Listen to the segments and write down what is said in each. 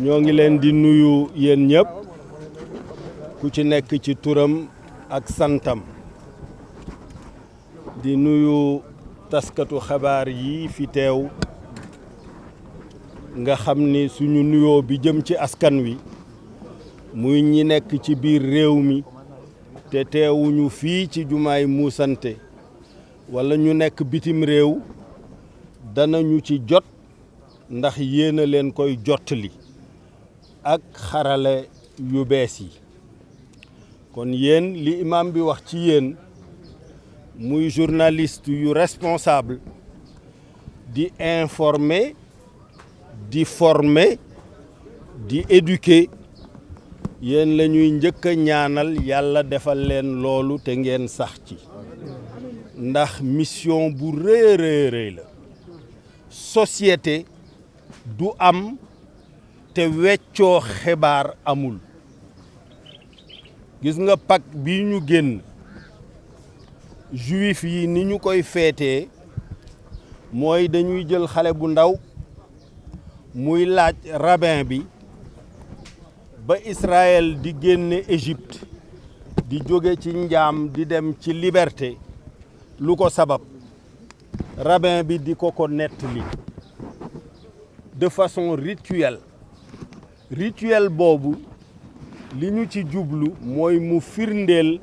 ñoo ngi leen di nuyu yéen ñëpp ku ci nekk ci turam ak santam di nuyu taskatu xabaar yi fi teew nga xam ni suñu nuyoo bi jëm ci askan wi muy ñi nekk ci biir réew mi te teewuñu fii ci jumaay Muusante wala ñu nekk bitim réew danañu ci jot ndax yéen a leen koy jottali ak xarale yu bees yi kon yéen li imam bi wax ci yéen muy journaliste yu responsable di informer di former di éduquer yéen la ñuy njëkk a ñaanal yàlla defal leen loolu te ngeen sax ci ndax mission bu rëy la société du am te weccoo xibaar amul gis nga Pâques bi ñu génn juif yi ni ñu koy feetee mooy dañuy jël xale bu ndaw muy laaj rabbin bi ba Israël di génne Égypte di jóge ci njaam di dem ci liberté lu ko sabab rabbin bi di ko nettali de façon rituel boobu li ñu ci jublu mooy mu firndeel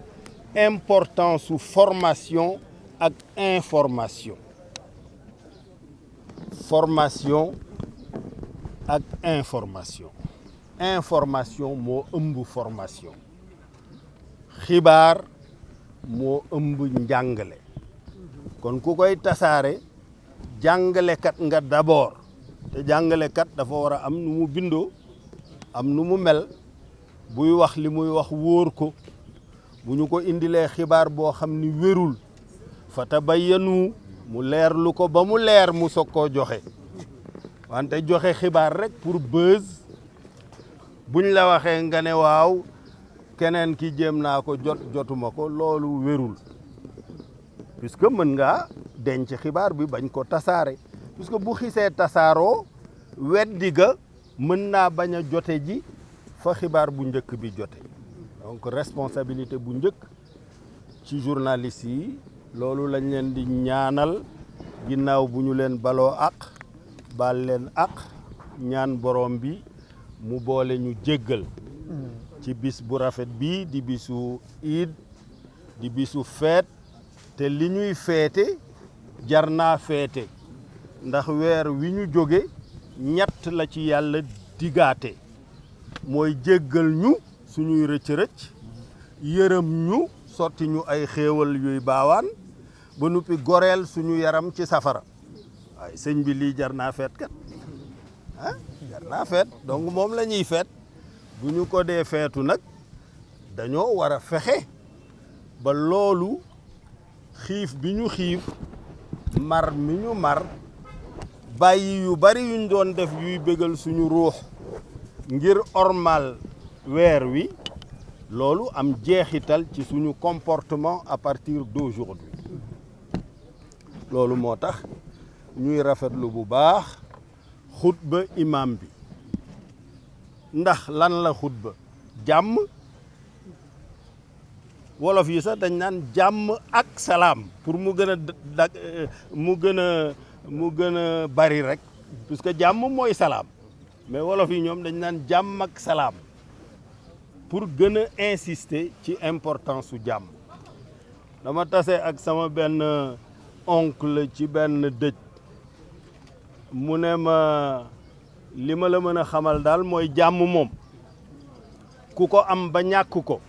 importance su formation ak information moo ëmb formation xibaar moo ëmb njàngale kon ku koy tasaare jàngalekat nga d'abord te jàngalekat dafa war a am nu mu bindoo am nu mu mel buy wax li muy wax wóor ko bu ñu ko indilee xibaar boo xam ni wérul fa tabayyanu mu leerlu ko ba mu leer mu soog koo joxe wante joxe xibaar rek pour buzz buñ la waxee nga ne waaw keneen ki jéem naa ko jotuma ko loolu wérul puisque mën ngaa denc xibaar bi bañ ko tasaare puisque bu xisee tasaaroo weddi ga mën naa bañ a jote ji fa xibaar bu njëkk bi jote donc responsabilité bu njëkk ci journaliste yi loolu lañ leen di ñaanal ginnaaw bu ñu leen baloo ak baal leen ak ñaan borom bi mu boole ñu jéggal ci bis bu rafet bi di bisu iid di bisu feet te li ñuy feete jar naa feete ndax weer wi ñu jóge ñett la ci yàlla digaate mooy jéggal ñu suñuy rëcc-rëcc yërëm ñu sotti ñu ay xéewal yuy baawaan ba nuppi goreel suñu yaram ci safara waaye sëñ bi lii jar naa feet kat jar naa feet donc moom la ñuy feet bu ñu ko dee feetu nag dañoo war a fexe ba loolu xiif bi ñu xiif mar mi ñu mar bàyyi yu bari yuñ doon def yuy bégal suñu ruux ngir ormal weer wi loolu am jeexital ci suñu comportement à partir d'aujourd'hui loolu moo tax ñuy rafetlu bu baax xutba imam bi ndax lan la xutba jàmm wolof yi sax dañ naan jàmm ak salaam pour mu gën a mu gën a bari rek puisque jàmm mooy salaam mais wolof yi ñoom dañ naan jàmm ak salaam pour gën a insister ci importance su jàmm dama tase ak sama benn oncle ci benn dëj mu ne ma li ma la mën a xamal daal mooy jàmm moom ku ko am ba ñàkk ko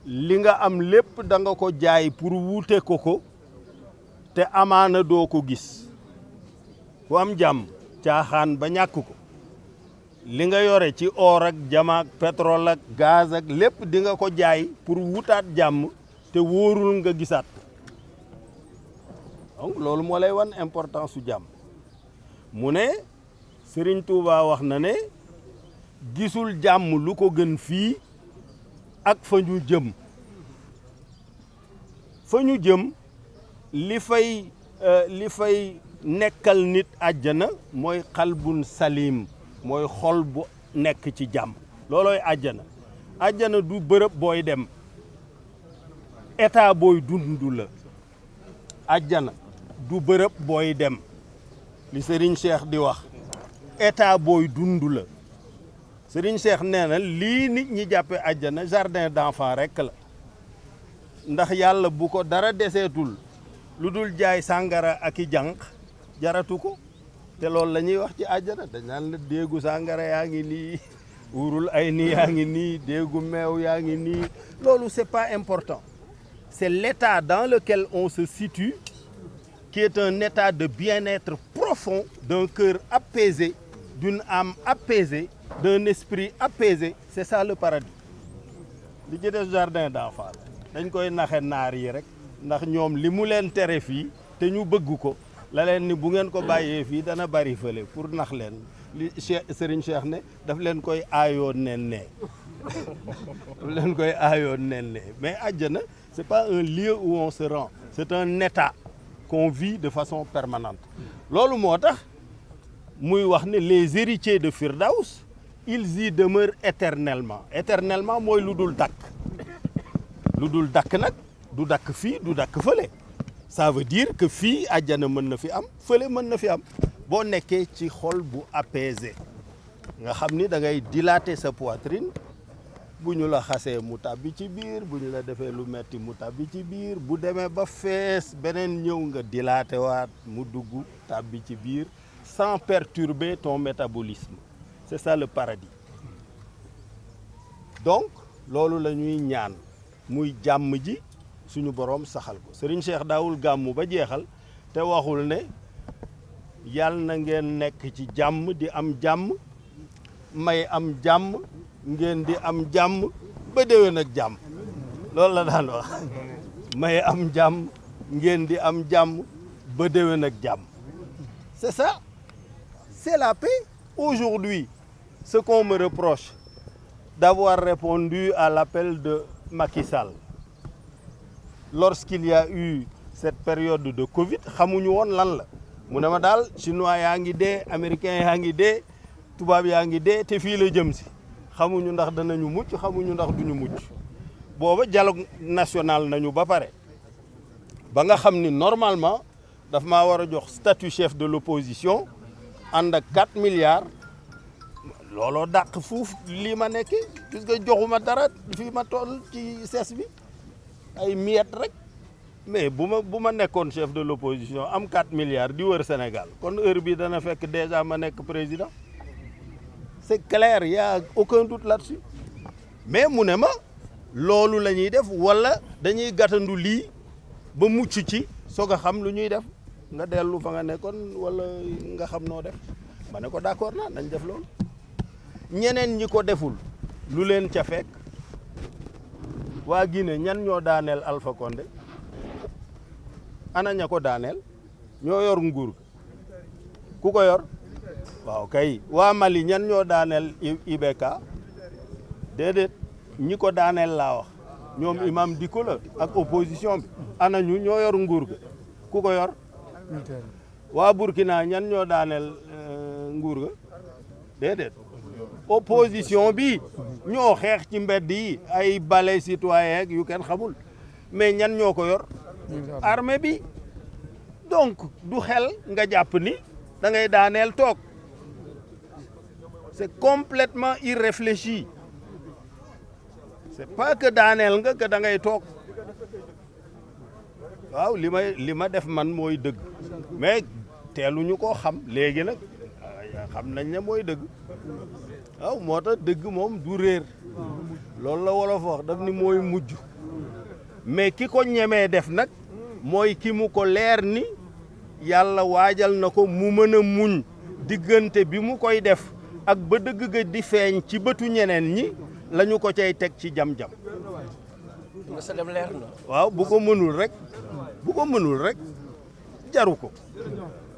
li nga am lépp da nga ko jaay pour wuute ko te amaana doo ko gis ku am jàmm caaxaan ba ñàkk ko li nga yore ci or ak jama ak pétrole ak gaz ak lépp di nga ko jaay pour wutaat jàmm te wóorul nga gisaat donc loolu moo lay wan importance su jàmm mu ne Serigne Touba wax na ne gisul jàmm lu ko gën fii ak fa ñu jëm li fay nekkal nit àjjana mooy xalbun salim mooy xol bu nekk ci jàmm loolooy àjjana. àjjana du bërëb booy dem état booy dund la. àjjana du bërëb booy dem li Serigne Cheikh di wax état booy dund la. Serigne Cheikh nee na lii nit ñi jàppe àjjana jardin d'enfant rekk la ndax yàlla bu ko dara deseetul lu dul jaay sàngara ak i jànq jaratu ko te loolu la ñuy wax ci àjjana dañ naan la déegu sàngara yaa ngi nii wurul ay nii yaa ngi nii déegu meew yaa ngi nii loolu c'est pas important. C'est l'état dans lequel on se situe qui est un état de bien-être profond, d'un cœur apaisé, d'une âme apaisée, d'un esprit apaisé. C'est ça le paradis. li ci des jardin d'enfants dañ koy naxe naar yi rek ndax ñoom li mu leen tere fii te ñu bëgg ko la leen ni bu ngeen ko bàyyee fii dana bari fële pour nax leen li Serigne Cheikh ne daf leen koy aayoo nen ne daf leen koy aayoo nen ne mais àjjana c'est pas un lieu où on se rend, c'est un état qu'on vit de façon permanente. loolu moo tax muy wax ne les héritiers de Firdaws ils y demeurent éternellement. Éternellement mooy lu dul dakk lu dul dakk nag du dakk fii du dakk fële ça veut dire que fii àjjana mën na fi am fële mën na fi am boo nekkee ci xol bu apaisé nga xam ni da ngay dilater sa poitrine bu ñu la xasee mu tàbbi ci biir bu ñu la defee lu metti mu tàbbi ci biir bu demee ba fees beneen ñëw nga dilaté waat mu dugg tàbbi ci biir sans perturber ton métabolisme. C'est ça le paradis. Donc loolu la ñuy ñaan muy jàmm ji suñu boroom saxal ko Serigne Cheikh daawul gàmmu ba jeexal te waxul ne yàlla na ngeen nekk ci jàmm di am jàmm may am jàmm ngeen di am jàmm ba déwén ak jàmm loolu la daan wax may am jàmm ngeen di am jàmm ba déwén ak jàmm. C'est ça, c'est la paix. Aujourd'hui, ce qu'on me reproche d'avoir répondu à l'appel de Macky Sall lorsqu'il y a eu cette période de Covid xamuñu woon lan la mu ne ma daal chinois yaa ngi dee américains yaa ngi dee tubaab yaa ngi dee te fii la jëm si xamuñu ndax danañu mucc xamuñu ndax duñu mucc booba dialogue national nañu ba pare ba nga xam ni normalement daf maa war a jox statut chef de l'opposition ànd ak 4 milliards looloo dàq fuuf lii ma nekk puisque joxuma dara fii ma toll ci ses bi ay miettes rek mais bu ma nekkoon chef de l'opposition am 4 milliards di wër Sénégal kon heure bi dana fekk déjà ma nekk président c'est clair y a aucun doute là-dessus mais mu ne ma loolu la ñuy def wala dañuy gàttandu lii ba mucc ci soog a xam lu ñuy def nga dellu fa nga nekkoon wala nga xam noo def ma ne ko d'accord naa nañ def loolu ñeneen ñi ko deful lu leen ca fekk waa Guinée ñan ñoo daaneel Alpha Condé ana ña ko daaneel ñoo yor nguur ku ko yor waaw kay waa Mali ñan ñoo daaneel IBK déedéet ñi ko daaneel laa wax ñoom imam Dicko la ak opposition bi ana ñu ñoo yor nguur ga ku ko yor waa Burkina ñan ñoo daaneel nguur ga déedéet opposition bi ñoo xeex ci mbedd yi ay balai citoyen yu kenn xamul mais ñan ñoo ko yor armée bi donc du xel nga jàpp ni da ngay daaneel toog c'est complètement irréfléchi c'est pas que daaneel nga que da ngay toog waaw li ma def man mooy dëgg mais teeluñu koo xam léegi nag xam nañ ne mooy dëgg waaw moo tax dëgg moom du réer loolu la wolof wax daf ni mooy mujj mais ki ko ñemee def nag mooy ki mu ko leer ni yàlla waajal na ko mu mën a muñ diggante bi mu koy def ak ba dëgg ga di feeñ ci bëtu ñeneen ñi lañu ko cay teg ci jam-jam waaw bu ko mënul rek jaru ko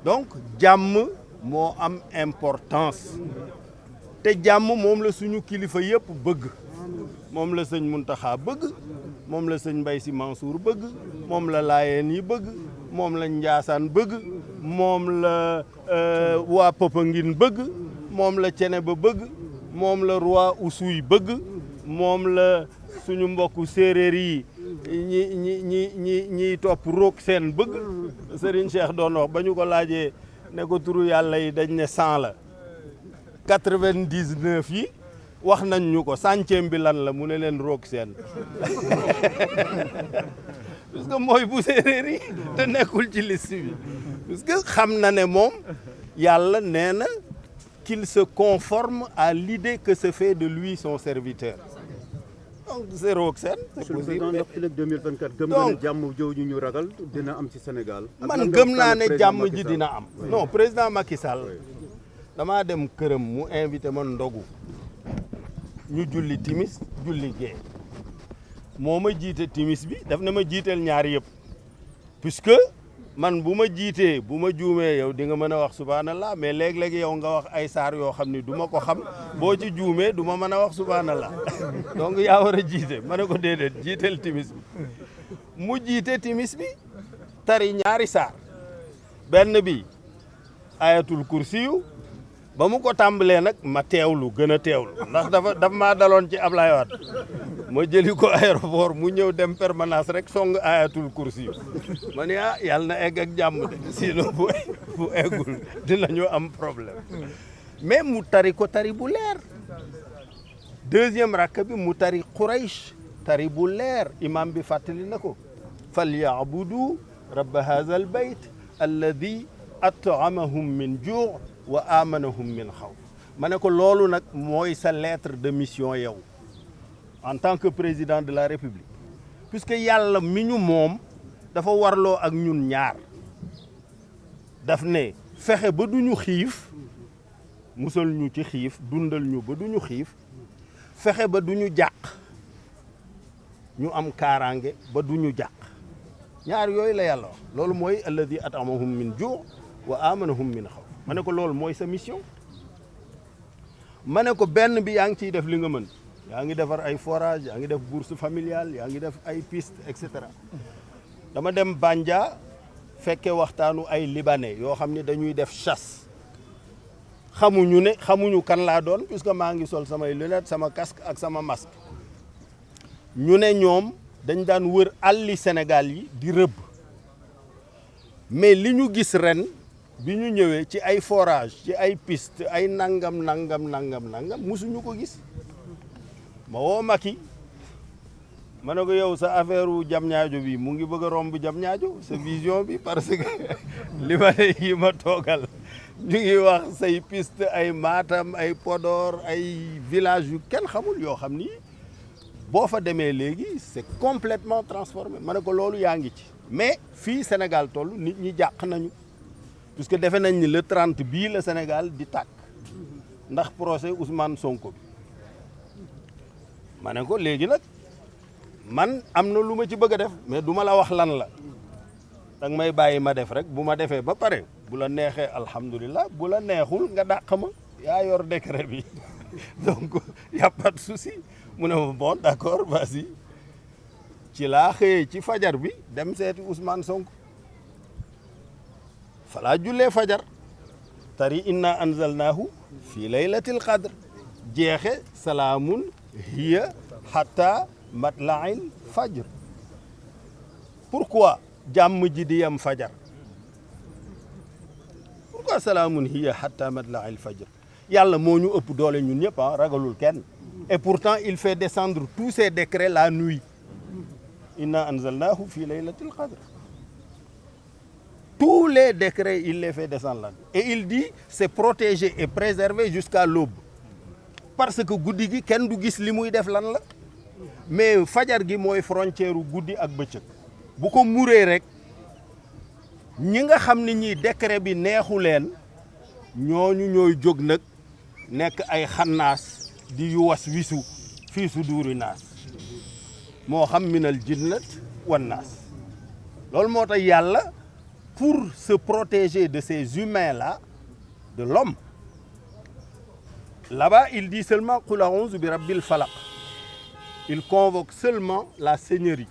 donc jàmm moo am importance te jàmm moom la suñu kilifa yëpp bëgg moom la sëñ Muntaxa bëgg moom la sëñ Mbay Si Mansour bëgg moom la Laayeen yi bëgg moom la Njaasaan bëgg moom la waa Popenguine bëgg moom la Ceneba bëgg moom la roi Oussouye bëgg moom la suñu mbokku séeréer yi ñi topp roog seen bëgg Serigne Cheikh doon wax ba ñu ko laajee ne ko turu yàlla yi dañ ne 100 la 99 yi wax nañ ñu ko centième bi lan la mu ne leen roog seen parce que mooy bu séeréer yi te nekkul ci liste bi parce que xam na ne moom yàlla nee na qu'il se conforme à l'idée que se fait de lui son serviteur donc c'est roog seen c'est possible ndax fii ak 2024 gëm nga ne jàmm jooju ñu ragal dina am ci Sénégal. man gëm naa ne jàmm ji dina am non président Macky Sall damaa dem këram mu invité ma ndogu ñu julli timis julli gee moo ma jiite timis bi daf na ma jiiteel ñaar yëpp puisque man bu ma jiitee bu ma juumee yow di nga mën a wax subhanallah mais léeg-léeg yow nga wax ay saar yoo xam ni du ma ko xam boo ci juumee du ma mën a wax subhanallah donc yaa war a jiite ma ne ko déedéet jiiteel timis bi mu jiite timis bi tari ñaari saar benn bi ayatul kursiyu ba mu ko tàmbalee nag ma teewlu gën a teewlu ndax dafa maa daloon ci Ablaye Wade ma jëli ko aéroport mu ñëw dem permanence rek song ayatul kursi ma ne yàlla na egg ak jàmm de sinon bu eggul dinañu am problème mais mu tari ko tari bu leer deuxième rakk bi mu tari Quraysh tari bu leer imam bi fàttali na ko falyabudu rabba hadha al bayt alladi at'amahum min ju' wa amanahum min xawf ma ne ko loolu nag mooy sa lettre de mission yow en tant que président de la République puisque yàlla mi ñu moom dafa warloo ak ñun ñaar daf ne fexe ba duñu xiif musal ñu ci xiif dundal ñu ba duñu xiif fexe ba duñu jàq ñu am kaaraange ba duñu jàq ñaar yooyu la yàlla wax loolu mooy alladi at'amahum min ju' wa amanahum min xawf ma ne ko loolu mooy sa mission ma ne ko benn bi yaa ngi ciy def li nga mën yaa ngi defar ay forage yaa ngi def bourse familiale yaa ngi def ay piste et cetera dama dem Bandia fekke waxtaanu ay libanais yoo xam ne dañuy def chasse xamuñu kan laa doon puisque maa ngi sol samay lunettes sama casque ak sama masque ñu ne ñoom dañ daan wër àlli Sénégal yi di rëbb mais li ñu gis ren bi ñu ñëwee ci ay forage ci ay piste ay nangam musuñu ko gis ma woo Macky ma ne ko yow sa affaire u Diamniadio bi mu ngi bëgg a romb Diamniadio sa vision bi parce que li ma yi ma toogal ñu ngi wax say piste ay Matam ay Podor ay village yu kenn xamul yoo xam ni boo fa demee léegi c'est complètement transformé ma ne ko loolu yaa ngi ci mais fii Sénégal toll nit ñi jàq nañu puisque defe nañ ni le 30 bii la Sénégal di tàkk ndax procès Ousmane Sonko bi ma ne ko léegi nag man am na lu ma ci bëgg a def mais du ma la wax lan la danga may bàyyi ma def rek bu ma defee ba pare bu la neexee alhamdulilah bu la neexul nga dàq ma yaa yor décret bi donc y a pas de souci mu ne ma bon d'accord vas-y ci laa xëyee ci fajar bi dem seeti Ousmane Sonko falaa jullee fajar tari inna anzalnaahu fi laylatil qadr jeexe salaamun hiya hatta matla'il fajr pourquoi jàmm ji di yam fajar pourquoi salaamun hiya hatta matla'il fajr yàlla moo ñu ëpp doole ñun ñëpp ragalul kenn et pourtant il fait descendre tous ces décrets la nuit inna anzalnaahu fi laylatil qadr tous les décrets il les fait descendre là et il dit c'est protégé et préservé jusqu'à l'aube parce que guddi gi kenn du gis li muy def lan la mais fajar gi mooy frontière u guddi ak bëccëg bu ko muree rek ñi nga xam ne ñii décret bi neexu leen ñooñu ñooy jóg nag nekk ay xannaas di yuwas wisu fii su duuri naas moo xam minal jinnat wan naas loolu moo tax yàlla pour se protéger de ces humains-là de l'homme là-bas il dit seulement qul a'udhu bi rabbil falaq il convoque seulement la seigneurie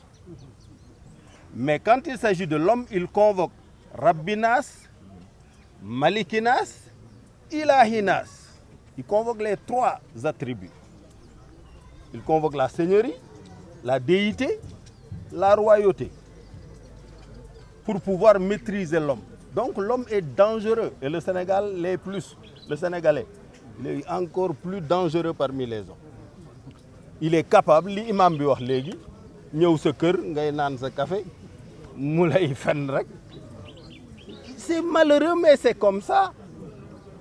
mais quand il s'agit de l'homme il convoque rabbinas malikinas ilahinas il convoque les 3 attributs. Il convoque la seigneurie, la déité, la royauté, pour pouvoir maîtriser l'homme. Donc l'homme est dangereux et le Sénégal l'est plus. Le Sénégalais, il est encore plus dangereux parmi les hommes. Il est capable, li imam bi wax léegi, ñëw sa kër ngay naan sa café mu lay fen rek. C'est malheureux mais c'est comme ça.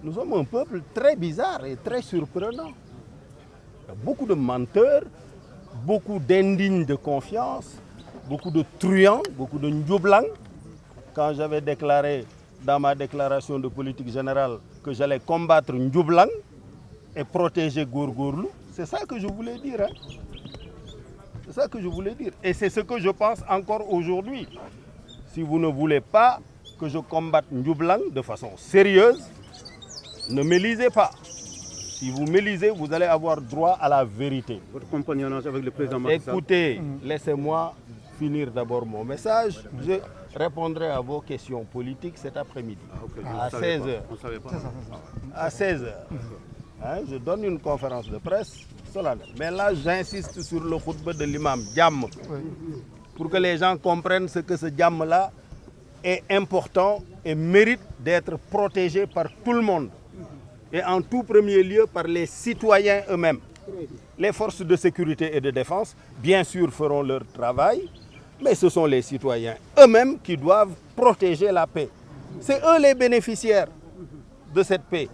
Nous sommes un peuple très bizarre et très surprenant. Il y a beaucoup de menteurs, beaucoup d'indignes de confiance, beaucoup de truands, beaucoup de njublang. Quand j'avais déclaré dans ma déclaration de politique générale que j'allais combattre njublang et protéger góorgóorlu, c'est ça que je voulais dire. Hein? C'est ça que je voulais dire. Et c'est ce que je pense encore aujourd'hui. Si vous ne voulez pas que je combatte njublang de façon sérieuse, ne m'élisez pas. Si vous m'élisez, vous allez avoir droit à la vérité. Votre compagnonnage avec le président Macky Sall. Écoutez, laissez-moi finir d'abord mon message. Je répondrai à vos questions politiques cet après-midi. À 16h. On ne savait pas. À 16h. Hein, je donne une conférence de presse solennelle. Mais là, j'insiste sur le khutba de l'imam Diam. Pour que les gens comprennent ce que ce Diam-là est important et mérite d'être protégé par tout le monde. Et en tout premier lieu par les citoyens eux-mêmes. Les forces de sécurité et de défense, bien sûr, feront leur travail, mais ce sont les citoyens eux-mêmes qui doivent protéger la paix. C'est eux les bénéficiaires de cette paix.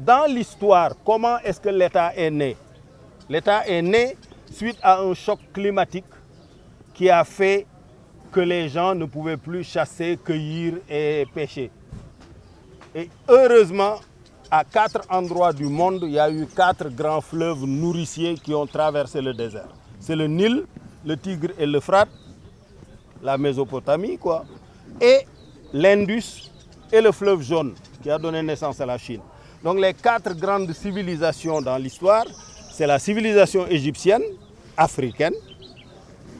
Dans l'histoire, comment est-ce que l'État est né? L'État est né suite à un choc climatique qui a fait que les gens ne pouvaient plus chasser, cueillir et pêcher. Et heureusement, à 4 endroits du monde, il y a eu 4 grands fleuves nourriciers qui ont traversé le désert. C'est le Nil, le Tigre et l'Euphrate, la Mésopotamie, quoi, et l'Indus et le fleuve jaune qui a donné naissance à la Chine. Donc les 4 grandes civilisations dans l'histoire, c'est la civilisation égyptienne, africaine,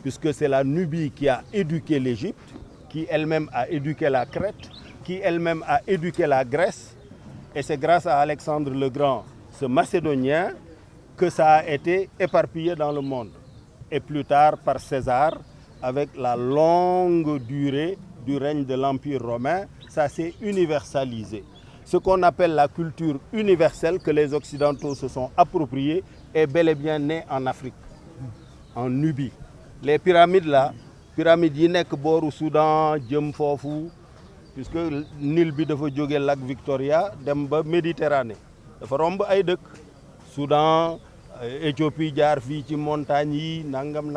puisque c'est la Nubie qui a éduqué l'Égypte, qui elle-même a éduqué la Crète, qui elle-même a éduqué la Grèce. Et c'est grâce à Alexandre le Grand, ce Macédonien, que ça a été éparpillé dans le monde. Et plus tard par César, avec la longue durée du règne de l'Empire romain, ça s'est universalisé. Ce qu'on appelle la culture universelle que les Occidentaux se sont appropriés est bel et bien né en Afrique, en Nubie. Les pyramides là, pyramides yi nekk booru Soudan jëm foofu, puisque Nil bi dafa jóge lac Victoria dem ba Méditerranée dafa romb ay dëkk Soudan, Éthiopie jaar fii ci montagne yi nangam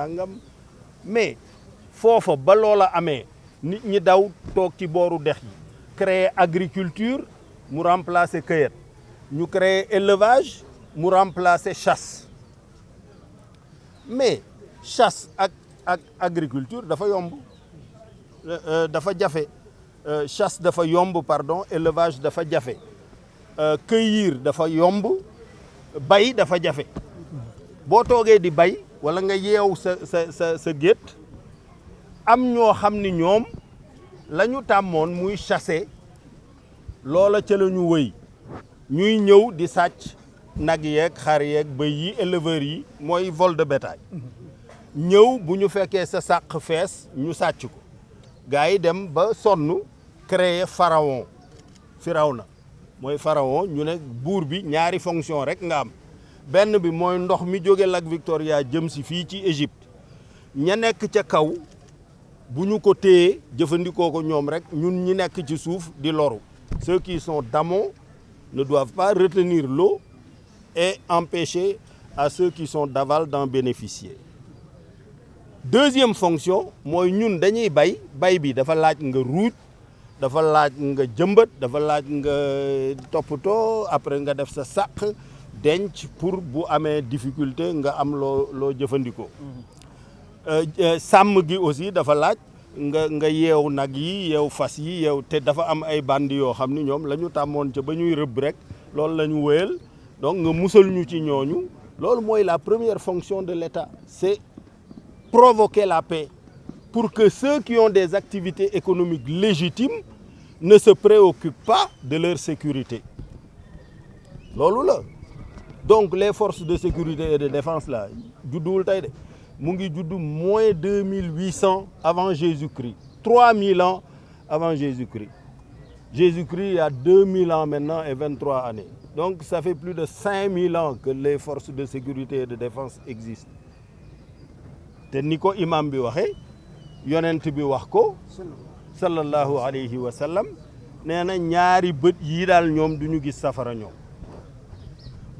mais foofa ba loola amee nit ñi daw toog ci booru dex yi créer agriculture mu remplacer cueillette ñu créer élevage mu remplacer chasse mais chasse ak agriculture dafa yomb dafa jafe. Chasse dafa yomb pardon, élevage dafa jafe, cueillir dafa yomb, bay dafa jafe. Boo toogee di bay wala nga yeew sa gétt am ñoo xam ni ñoom la ñu tàmmoon muy chasser loola ca la ñu wëy ñuy ñëw di sàcc nag yeeg xar yeeg bëy yi éleveurs yi mooy vol de bétail ñëw bu ñu fekkee sa sàq fees ñu sàcc ko gaa yi dem ba sonn créer pharaon Firawna mooy pharaon ñu ne buur bi ñaari fonction rek nga am benn bi mooy ndox mi jóge lac Victoria jëm si fii ci Égypte ña nekk ca kaw bu ñu ko téye jëfandikoo ko ñoom rek ñun ñi nekk ci suuf di loru. Ceux qui sont d'amont ne doivent pas retenir l'eau et empêcher à ceux qui sont d'aval d'en bénéficier. Deuxième fonction mooy ñun dañuy bay bi dafa laaj nga ruuj dafa laaj nga jëmbat dafa laaj nga toppatoo après nga def sa sàq denc pour bu amee difficulté nga am loo jëfandikoo. Sàmm gi aussi dafa laaj nga yeew nag yi yeew fas yi yeew te dafa am ay bandi yoo xam ni ñoom la ñu tàmmoon ca ba ñuy rëbb rek loolu la ñu wéyal donc nga musal ñu ci ñooñu loolu mooy la première fonction de l'État, c'est provoquer la paix pour que ceux qui ont des activités économiques légitimes ne se préoccupent pas de leur sécurité. loolu la donc les forces de sécurité et de défense là judduwul tey de mu ngi judd moins 2800 avant Jésus-Christ 3000 ans avant Jésus-Christ. Jésus-Christ il y a 2000 ans maintenant et 23 années donc ça fait plus de 5000 ans que les forces de sécurité et de défense existent te ni ko imam bi waxee yonent bi wax ko sallallahu alayhi wa sallam nee na ñaari bët yii daal ñoom du ñu gis safara ñoom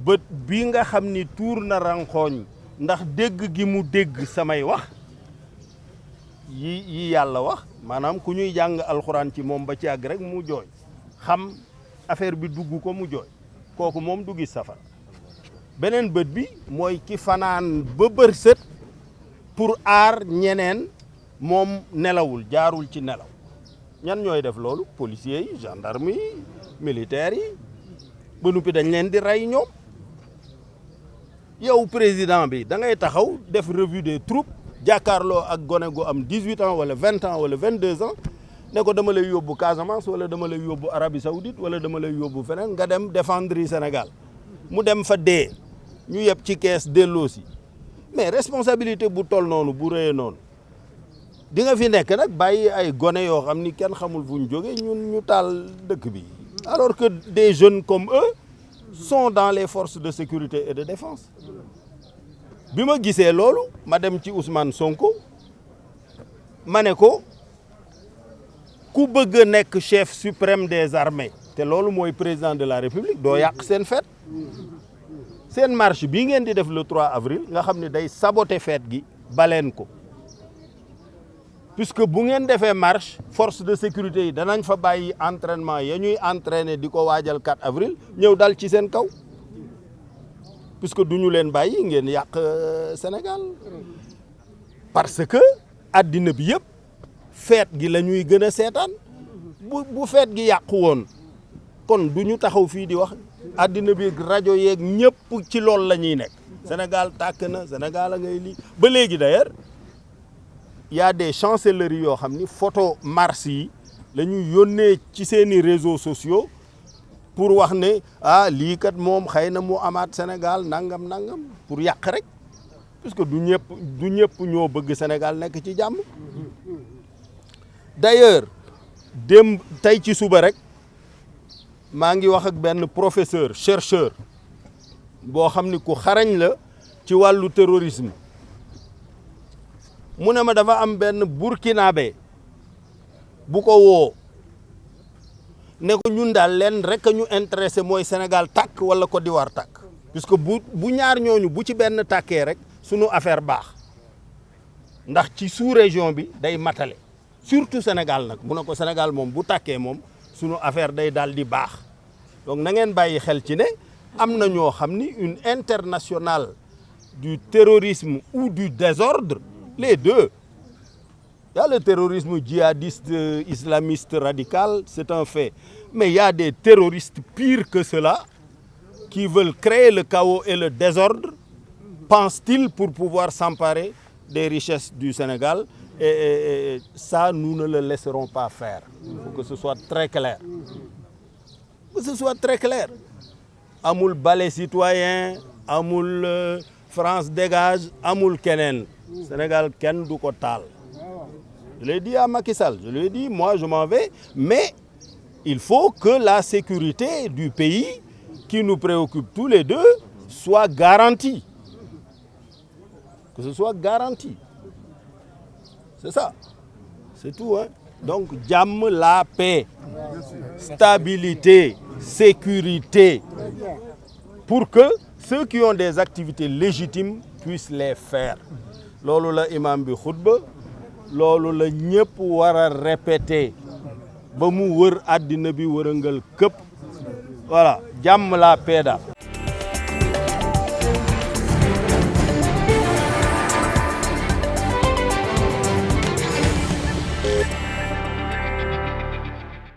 bët bi nga xam ni tuur na ranxooñ ndax dégg gi mu dégg samay wax yi yàlla wax maanaam ku ñuy jàng alxuraan ci moom ba ci àgg rek mu jooy xam affaire bi dugg ko mu jooy kooku moom du gis safara beneen bët bi mooy ki fanaan ba bër sët pour aar ñeneen moom nelawul jaarul ci nelaw ñan ñooy def loolu policiers yi gendarme yi militaires yi ba noppi dañ leen di rey ñoom yow président bi da ngay taxaw def revue des troupes jàkkaarloo ak gone gu am 18 ans wala 20 ans wala 22 ans ne ko dama lay yóbbu Casamance wala dama lay yóbbu Arabie Saoudite wala dama lay yóbbu feneen nga dem défendre Sénégal mu dem fa dee ñu yeb ci kees delloosi mais responsabilité bu toll noonu bu rëyee noonu di nga fi nekk nag bàyyi ay gone yoo xam ni kenn xamul fu ñu jógee ñun ñu taal dëkk bi alors que des jeunes comme eux sont dans les forces de sécurité et de défense bi ma gisee loolu ma dem ci Ousmane Sonko ma ne ko ku bëgg a nekk chef suprême des armées te loolu mooy président de la République doo yàq seen fête seen marche bii ngeen di def le 3 avril nga xam ne day saboter fête gi baleen ko puisque bu ngeen defee marche force de sécurité yi danañ fa bàyyi entraînement ya ñuy entraîner di ko waajal 4 avril ñëw dal ci seen kaw puisque du ñu leen bàyyi ngeen yàq Sénégal parce que addina bi yëpp feet gi la ñuy gën a seetaan bu feet gi yàqu woon kon du ñu taxaw fii di wax addina bi rajo yeeg ñëpp ci loolu la ñuy nekk Sénégal tàkk na Sénégal a ngay lii ba léegi d'ailleurs y a des chancelleries yoo xam ni photo mars yi la ñuy yónnee ci seeni réseaux sociaux pour wax ne ah lii kat moom xëy na mu amaat Sénégal nangam nangam pour yàq rek puisque du ñëpp ñoo bëgg Sénégal nekk ci jàmm d'ailleurs dem tey ci suba rek maa ngi wax ak benn professeur chercheur boo xam ni ku xarañ la ci wàllu terrorisme mu ne ma dafa am benn burkinabé bu ko woo ne ko ñun daal leen rek ñu intéressé mooy Sénégal tàkk wala Côte d'Ivoire tàkk puisque bu ñaar ñooñu bu ci benn tàkkee rek sunu affaire baax ndax ci sous-région bi day matale surtout Sénégal nag mu ne ko Sénégal moom bu tàkkee moom sunu affaire day daal di baax donc na ngeen bàyyi xel ci ne am na ñoo xam ni une internationale du terrorisme ou du désordre les deux. Il y a le terrorisme djihadiste, islamiste, radical, c'est un fait. Mais il y a des terroristes pires que cela qui veulent créer le chaos et le désordre, pensent-ils, pour pouvoir s'emparer des richesses du Sénégal. Et ça, nous ne le laisserons pas faire. Il faut que ce soit très clair. Que ce soit très clair. Amul balai citoyen, amul France dégage, amul kenen. Sénégal kenn du ko taal. Je l'ai dit à Macky Sall, je lui ai dit, moi je m'en vais, mais il faut que la sécurité du pays qui nous préoccupe tous les deux soit garantie. Que ce soit garanti. C'est ça. C'est tout, hein. Donc, jàmm, la paix, stabilité, sécurité, pour que ceux qui ont des activités légitimes puissent les faire. Loolu la imam bi xutba loolu la ñëpp war a répéter ba mu wër àddina bi wërëngal këpp voilà jàmm la paix daal